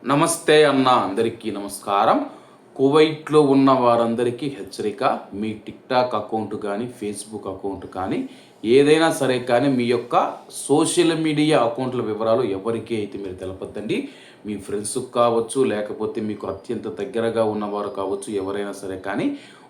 నమస్తే అన్న అందరికీ నమస్కారం. కువైట్లో ఉన్న వారందరికీ హెచ్చరిక. మీ టిక్టాక్ అకౌంట్ కానీ ఫేస్బుక్ అకౌంట్ కానీ ఏదైనా సరే కానీ మీ యొక్క సోషల్ మీడియా అకౌంట్ల వివరాలు ఎవరికి అయితే మీరు తెలపద్దండి. మీ ఫ్రెండ్స్కి కావచ్చు, లేకపోతే మీకు అత్యంత దగ్గరగా ఉన్నవారు కావచ్చు, ఎవరైనా సరే కానీ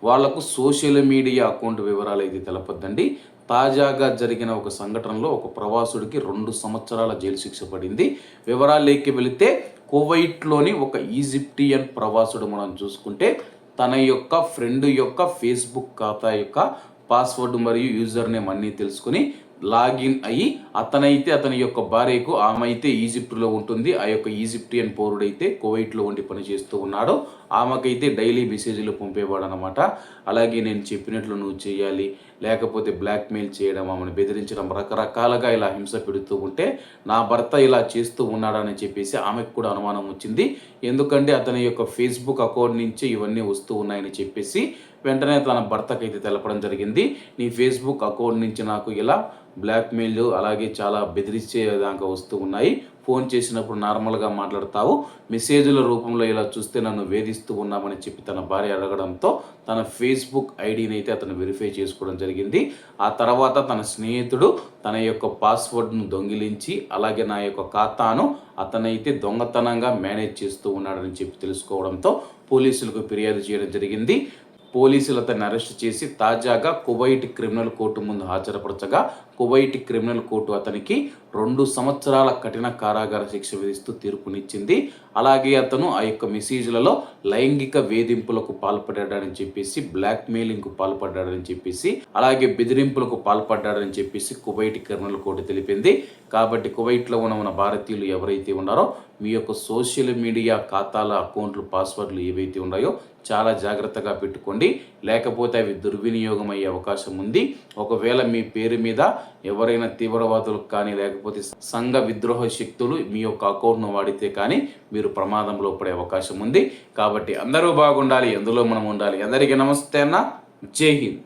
వాళ్లకు సోషల్ మీడియా అకౌంట్ వివరాలు అయితే తెలపద్దండి. తాజాగా జరిగిన ఒక సంఘటనలో ఒక ప్రవాసుడికి 2 సంవత్సరాల జైలు శిక్ష పడింది. వివరాల్లోకి వెళితే కువైట్లోని ఒక ఈజిప్టియన్ ప్రవాసుడు మనం చూసుకుంటే తన యొక్క ఫ్రెండ్ యొక్క ఫేస్బుక్ ఖాతా యొక్క పాస్వర్డ్ మరియు యూజర్ నేమ్ అన్నీ తెలుసుకుని లాగిన్ అయ్యి అతని యొక్క భార్యకు, ఆమె అయితే ఈజిప్టులో ఉంటుంది, ఆ యొక్క ఈజిప్టియన్ పౌరుడైతే కువైట్లో ఉండి పనిచేస్తూ ఉన్నాడు. ఆమెకైతే డైలీ మెసేజ్లు పంపేవాడు అనమాట. అలాగే నేను చెప్పినట్లు నువ్వు చేయాలి, లేకపోతే బ్లాక్మెయిల్ చేయడం, ఆమెను బెదిరించడం, రకరకాలుగా ఇలా హింస పెడుతూ ఉంటే నా భర్త ఇలా చేస్తూ ఉన్నాడని చెప్పేసి ఆమెకు కూడా అనుమానం వచ్చింది. ఎందుకంటే అతని యొక్క ఫేస్బుక్ అకౌంట్ నుంచి ఇవన్నీ వస్తూ ఉన్నాయని చెప్పేసి వెంటనే తన భర్తకైతే తెలపడం జరిగింది. నీ ఫేస్బుక్ అకౌంట్ నుంచి నాకు ఇలా బ్లాక్మెయిల్ అలాగే చాలా బెదిరించేదాకా వస్తూ ఉన్నాయి. ఫోన్ చేసినప్పుడు నార్మల్గా మాట్లాడతావు, మెసేజ్ల రూపంలో ఇలా చూస్తే నన్ను వేధిస్తూ ఉన్నామని చెప్పి తన భార్య అడగడంతో తన ఫేస్బుక్ ఐడిని అయితే అతను వెరిఫై చేసుకోవడం జరిగింది. ఆ తర్వాత తన స్నేహితుడు తన యొక్క పాస్వర్డ్ను దొంగిలించి అలాగే నా యొక్క ఖాతాను అతనైతే దొంగతనంగా మేనేజ్ చేస్తూ ఉన్నాడని చెప్పి తెలుసుకోవడంతో పోలీసులకు ఫిర్యాదు చేయడం జరిగింది. పోలీసులు అతన్ని అరెస్ట్ చేసి తాజాగా కువైట్ క్రిమినల్ కోర్టు ముందు హాజరుపరచగా కువైట్ క్రిమినల్ కోర్టు అతనికి 2 సంవత్సరాల కఠిన కారాగార శిక్ష విధిస్తూ తీర్పునిచ్చింది. అలాగే అతను ఆ యొక్క మెసేజ్లలో లైంగిక వేధింపులకు పాల్పడ్డాడని చెప్పేసి, బ్లాక్మెయిలింగ్కు పాల్పడ్డాడని చెప్పేసి, అలాగే బెదిరింపులకు పాల్పడ్డాడని చెప్పేసి కువైట్ క్రిమినల్ కోర్టు తెలిపింది. కాబట్టి కువైట్లో ఉన్న మన భారతీయులు ఎవరైతే ఉన్నారో మీ యొక్క సోషల్ మీడియా ఖాతాల అకౌంట్లు పాస్వర్డ్లు ఏవైతే ఉన్నాయో చాలా జాగ్రత్తగా పెట్టుకోండి, లేకపోతే అవి దుర్వినియోగం అయ్యే అవకాశం ఉంది. ఒకవేళ మీ పేరు మీద ఎవరైనా తీవ్రవాదులకు కానీ లేకపోతే సంఘ విద్రోహ శక్తులు మీ యొక్క అకౌంట్ను వాడితే కానీ మీరు ప్రమాదంలో పడే అవకాశం ఉంది. కాబట్టి అందరూ బాగుండాలి, ఎందులో మనం ఉండాలి. అందరికీ నమస్తే అన్న, జై హింద్.